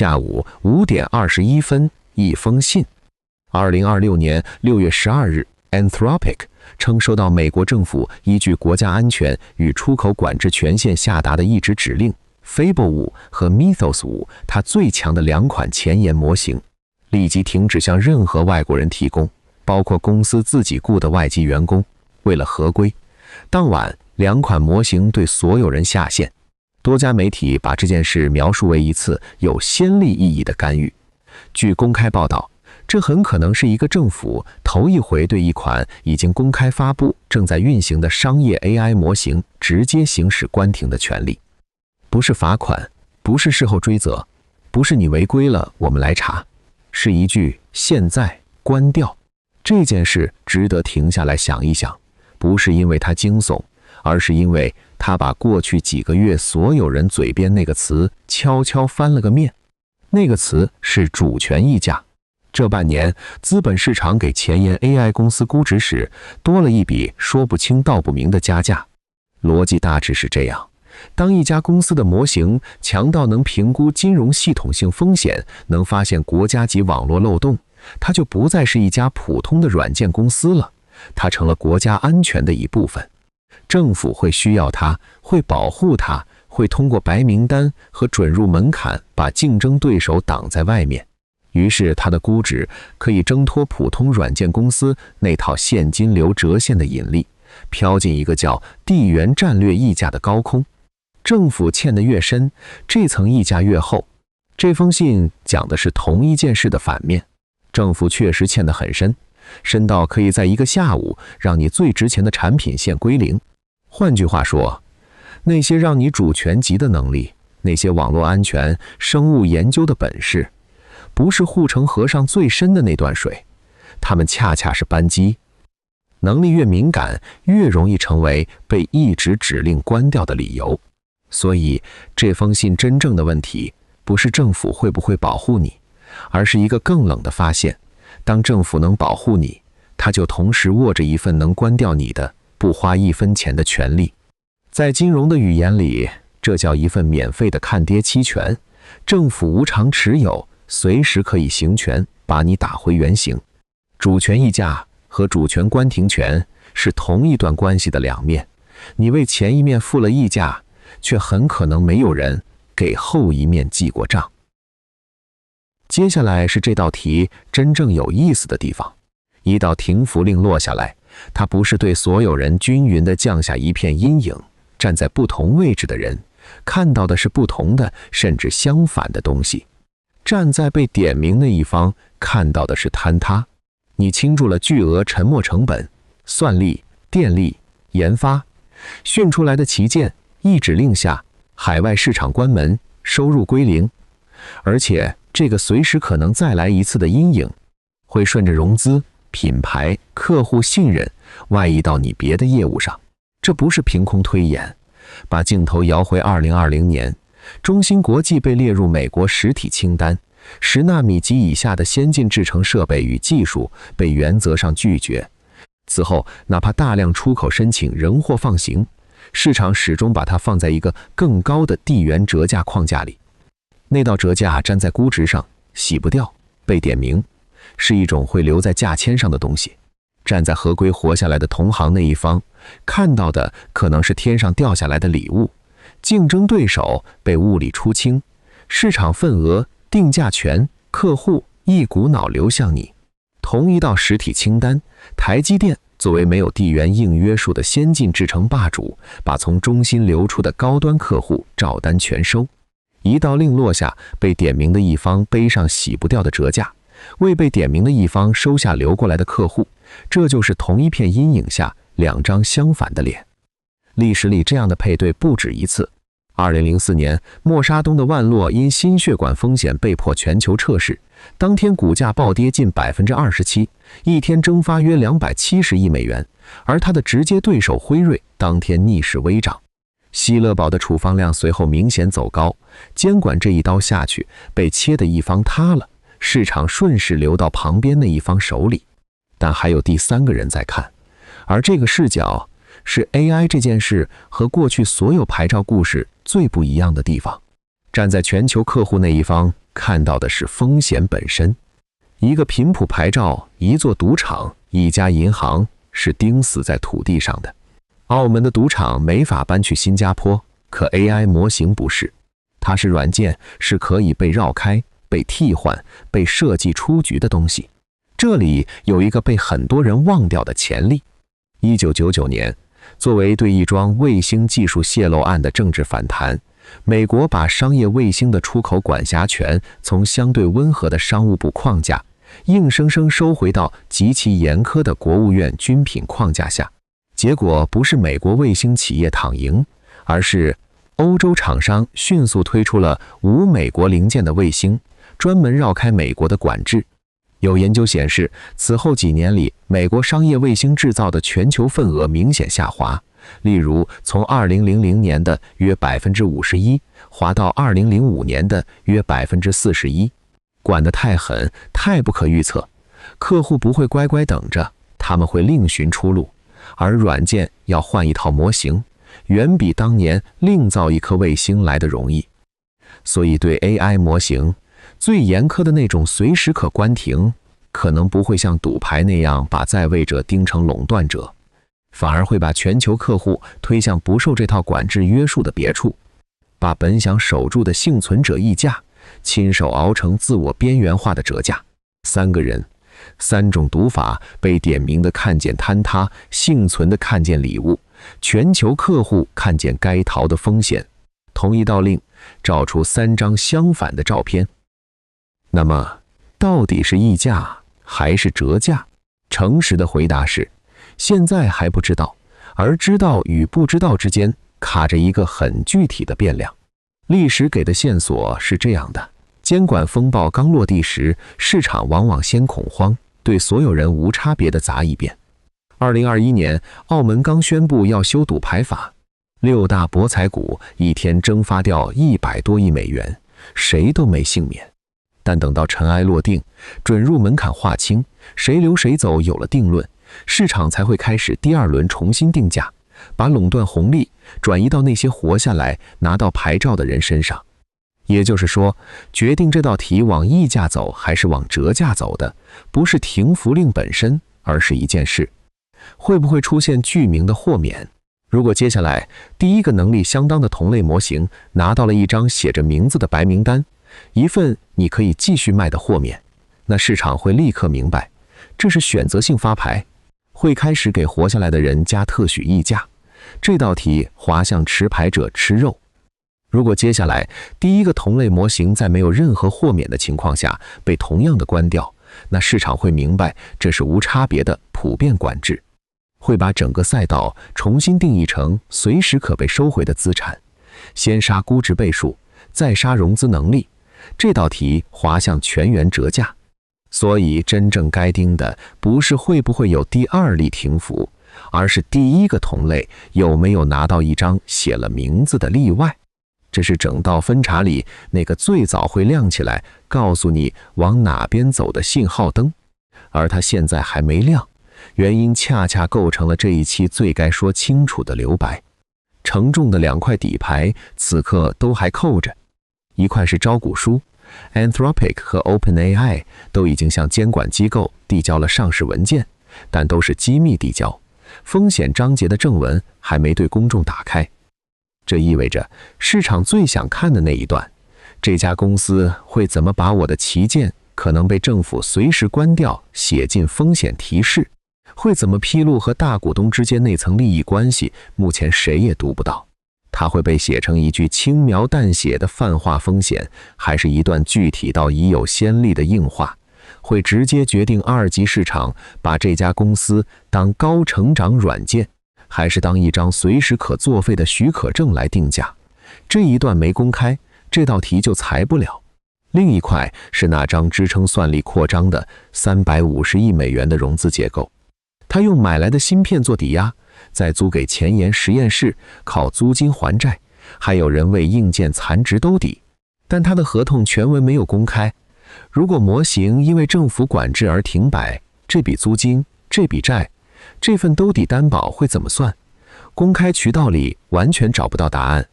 下午5点21分，一封信。2026年6月12日 ，Anthropic 称收到美国政府依据国家安全与出口管制权限下达的一纸指令 ，Fable 5和 Mythos 5它最强的2款前沿模型，立即停止向任何外国人提供，包括公司自己雇的外籍员工。为了合规，当晚2款模型对所有人下线。多家媒体把这件事描述为一次有先例意义的干预。据公开报道，这很可能是一个政府头一回对一款已经公开发布、正在运行的商业 AI 模型直接行使关停的权利。不是罚款，不是事后追责，不是你违规了我们来查，是一句现在关掉。这件事值得停下来想一想，不是因为它惊悚，而是因为他把过去几个月所有人嘴边那个词悄悄翻了个面。那个词是主权溢价。这半年，资本市场给前沿 AI 公司估值时多了一笔说不清道不明的加价。逻辑大致是这样：当一家公司的模型强到能评估金融系统性风险，能发现国家级网络漏洞，它就不再是一家普通的软件公司了，它成了国家安全的一部分。政府会需要它，会保护它，会通过白名单和准入门槛把竞争对手挡在外面。于是它的估值可以挣脱普通软件公司那套现金流折现的引力，飘进一个叫地缘战略溢价的高空。政府欠得越深，这层溢价越厚。这封信讲的是同一件事的反面。政府确实欠得很深，深到可以在一个下午让你最值钱的产品线归零。换句话说，那些让你主权级的能力，那些网络安全、生物研究的本事，不是护城河上最深的那段水，它们恰恰是扳机。能力越敏感，越容易成为被一纸指令关掉的理由。所以这封信真正的问题，不是政府会不会保护你，而是一个更冷的发现：当政府能保护你，他就同时握着一份能关掉你的不花1分钱的权利。在金融的语言里，这叫一份免费的看跌期权，政府无偿持有，随时可以行权把你打回原形。主权溢价和主权关停权是同一段关系的2面，你为前一面付了溢价，却很可能没有人给后一面记过账。接下来是这道题真正有意思的地方。一道停服令落下来，它不是对所有人均匀地降下一片阴影，站在不同位置的人看到的是不同的，甚至相反的东西。站在被点名的一方看到的是坍塌。你倾注了巨额沉没成本、算力、电力、研发，训出来的旗舰一指令下，海外市场关门，收入归零。而且这个随时可能再来一次的阴影，会顺着融资、品牌、客户信任外溢到你别的业务上。这不是凭空推演。把镜头摇回2020年，中芯国际被列入美国实体清单，10纳米及以下的先进制程设备与技术被原则上拒绝。此后，哪怕大量出口申请仍获放行，市场始终把它放在一个更高的地缘折价框架里。那道折价粘在估值上，洗不掉，被点名，是一种会留在价签上的东西。站在合规活下来的同行那一方，看到的可能是天上掉下来的礼物，竞争对手被物理出清，市场份额、定价权、客户一股脑流向你。同一道实体清单，台积电作为没有地缘硬约束的先进制程霸主，把从中芯流出的高端客户照单全收。一道令落下，被点名的一方背上洗不掉的折价，未被点名的一方收下流过来的客户。这就是同一片阴影下2张相反的脸。历史里这样的配对不止一次。2004年，默沙东的万洛因心血管风险被迫全球撤市，当天股价暴跌近27%，一天蒸发约270亿美元，而它的直接对手辉瑞当天逆势微涨。希乐宝的处方量随后明显走高，监管这一刀下去，被切的一方塌了，市场顺势流到旁边那一方手里。但还有第3个人在看，而这个视角是 AI 这件事和过去所有牌照故事最不一样的地方。站在全球客户那一方，看到的是风险本身。一个频谱牌照，一座赌场，一家银行是钉死在土地上的。澳门的赌场没法搬去新加坡，可 AI 模型不是，它是软件，是可以被绕开、被替换、被设计出局的东西。这里有一个被很多人忘掉的潜力。1999年，作为对一桩卫星技术泄露案的政治反弹，美国把商业卫星的出口管辖权从相对温和的商务部框架，硬生生收回到极其严苛的国务院军品框架下。结果不是美国卫星企业躺赢，而是欧洲厂商迅速推出了无美国零件的卫星，专门绕开美国的管制。有研究显示，此后几年里，美国商业卫星制造的全球份额明显下滑，例如从2000年的约51%滑到2005年的约41%。管得太狠，太不可预测，客户不会乖乖等着，他们会另寻出路。而软件要换一套模型，远比当年另造一颗卫星来得容易。所以对 AI 模型最严苛的那种随时可关停，可能不会像赌牌那样把在位者盯成垄断者，反而会把全球客户推向不受这套管制约束的别处，把本想守住的幸存者溢价，亲手熬成自我边缘化的折价。3个人，3种赌法被点名的看见坍塌，幸存的看见礼物，全球客户看见该逃的风险。同一道令，照出3张相反的照片。那么，到底是溢价还是折价？诚实的回答是，现在还不知道，而知道与不知道之间卡着一个很具体的变量。历史给的线索是这样的：监管风暴刚落地时，市场往往先恐慌，对所有人无差别地砸一遍。2021年，澳门刚宣布要修赌牌法，6大博彩股一天蒸发掉100多亿美元，谁都没幸免。但等到尘埃落定，准入门槛划清，谁留谁走有了定论，市场才会开始第2轮重新定价，把垄断红利转移到那些活下来拿到牌照的人身上。也就是说，决定这道题往溢价走还是往折价走的，不是停服令本身，而是一件事：会不会出现具名的豁免？如果接下来第一个能力相当的同类模型拿到了一张写着名字的白名单，一份你可以继续卖的豁免，那市场会立刻明白，这是选择性发牌，会开始给活下来的人加特许溢价。这道题滑向持牌者吃肉。如果接下来第一个同类模型在没有任何豁免的情况下被同样的关掉，那市场会明白这是无差别的普遍管制，会把整个赛道重新定义成随时可被收回的资产，先杀估值倍数，再杀融资能力。这道题滑向全员折价。所以真正该盯的不是会不会有第2例停服，而是第一个同类有没有拿到一张写了名字的例外。这是整道分茶里那个最早会亮起来告诉你往哪边走的信号灯，而它现在还没亮，原因恰恰构成了这一期最该说清楚的留白。承重的2块底牌此刻都还扣着，一块是招股书， Anthropic 和 OpenAI 都已经向监管机构递交了上市文件，但都是机密递交，风险章节的正文还没对公众打开。这意味着市场最想看的那一段，这家公司会怎么把我的旗舰可能被政府随时关掉写进风险提示，会怎么披露和大股东之间那层利益关系，目前谁也读不到。它会被写成一句轻描淡写的泛化风险，还是一段具体到已有先例的硬化，会直接决定2级市场把这家公司当高成长软件，还是当一张随时可作废的许可证来定价。这一段没公开，这道题就裁不了。另一块是那张支撑算力扩张的350亿美元的融资结构，他用买来的芯片做抵押，再租给前沿实验室，靠租金还债，还有人为硬件残值兜底。但他的合同全文没有公开。如果模型因为政府管制而停摆，这笔租金、这笔债、这份兜底担保会怎么算？公开渠道里完全找不到答案。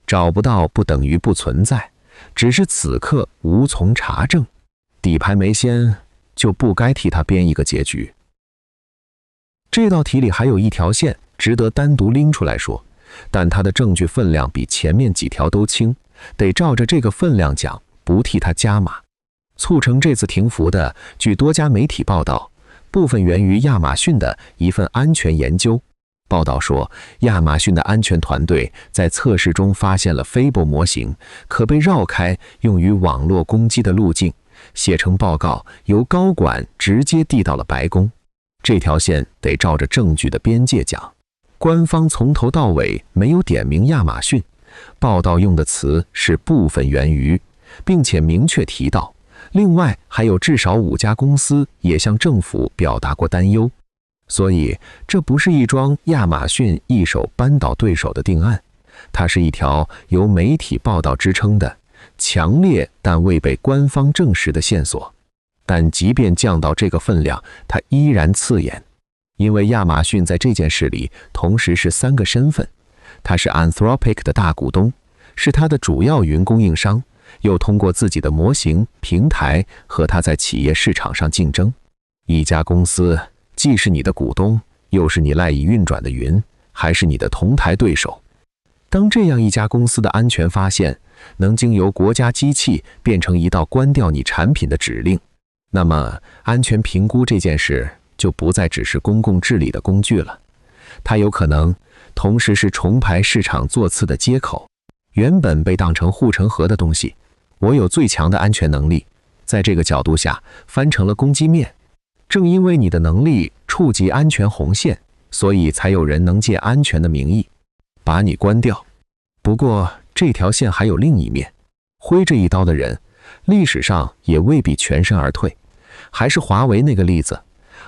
找不到不等于不存在，只是此刻无从查证。底牌没掀，就不该替他编一个结局。这道题里还有一条线值得单独拎出来说，但它的证据分量比前面几条都轻，得照着这个分量讲，不替他加码。促成这次停服的，据多家媒体报道，部分源于亚马逊的一份安全研究。报道说，亚马逊的安全团队在测试中发现了 Fable 模型可被绕开用于网络攻击的路径，写成报告由高管直接递到了白宫。这条线得照着证据的边界讲，官方从头到尾没有点名亚马逊，报道用的词是部分源于，并且明确提到，另外还有至少5家公司也向政府表达过担忧。所以这不是一桩亚马逊一手扳倒对手的定案，它是一条由媒体报道支撑的强烈但未被官方证实的线索。但即便降到这个分量，它依然刺眼，因为亚马逊在这件事里同时是3个身份。它是 Anthropic 的大股东，是它的主要云供应商，又通过自己的模型平台和它在企业市场上竞争。一家公司既是你的股东，又是你赖以运转的云，还是你的同台对手。当这样一家公司的安全发现能经由国家机器变成一道关掉你产品的指令，那么安全评估这件事就不再只是公共治理的工具了，它有可能同时是重排市场座次的接口。原本被当成护城河的东西，我有最强的安全能力，在这个角度下翻成了攻击面。正因为你的能力触及安全红线，所以才有人能借安全的名义把你关掉。不过这条线还有另一面，挥这一刀的人历史上也未必全身而退。还是华为那个例子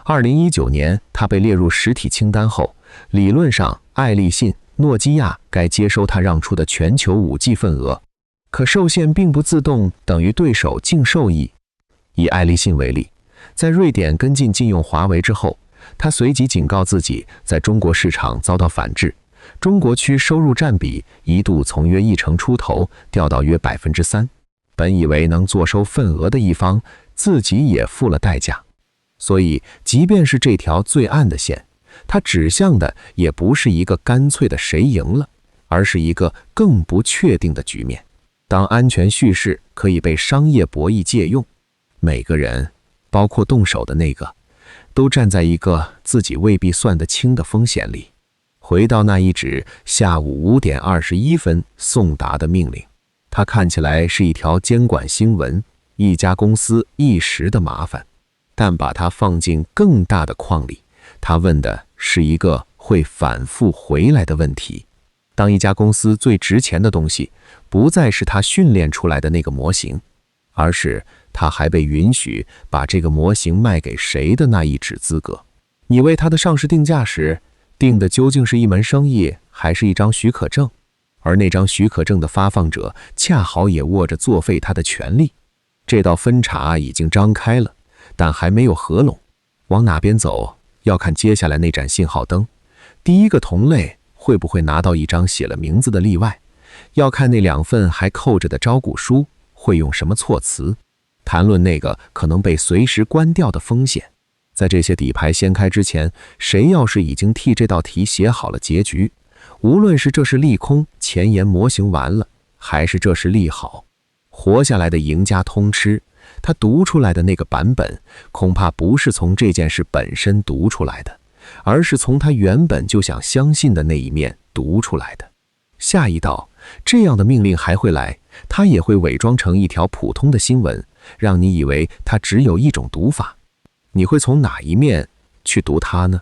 ，2019年他被列入实体清单后，理论上爱立信、诺基亚该接收他让出的全球5G 份额，可受限并不自动等于对手净受益。以爱立信为例，在瑞典跟进禁用华为之后，他随即警告自己在中国市场遭到反制，中国区收入占比一度从约1成出头掉到约 3%。本以为能坐收份额的一方，自己也付了代价。所以即便是这条最暗的线，它指向的也不是一个干脆的谁赢了，而是一个更不确定的局面。当安全叙事可以被商业博弈借用，每个人，包括动手的那个，都站在一个自己未必算得清的风险里。回到那一纸下午5点21分送达的命令，它看起来是一条监管新闻，一家公司一时的麻烦，但把它放进更大的框里，它问的是一个会反复回来的问题。当一家公司最值钱的东西不再是它训练出来的那个模型，而是它还被允许把这个模型卖给谁的那一纸资格，你为它的上市定价时定的究竟是一门生意还是一张许可证？而那张许可证的发放者恰好也握着作废它的权利。这道分叉已经张开了，但还没有合拢。往哪边走，要看接下来那盏信号灯。第一个同类会不会拿到一张写了名字的例外，要看那2份还扣着的招股书会用什么措辞。谈论那个可能被随时关掉的风险。在这些底牌掀开之前，谁要是已经替这道题写好了结局，无论是这是利空，前沿模型完了，还是这是利好，活下来的赢家通吃。他读出来的那个版本，恐怕不是从这件事本身读出来的，而是从他原本就想相信的那一面读出来的。下一道，这样的命令还会来，他也会伪装成一条普通的新闻，让你以为它只有一种读法。你会从哪一面去读它呢？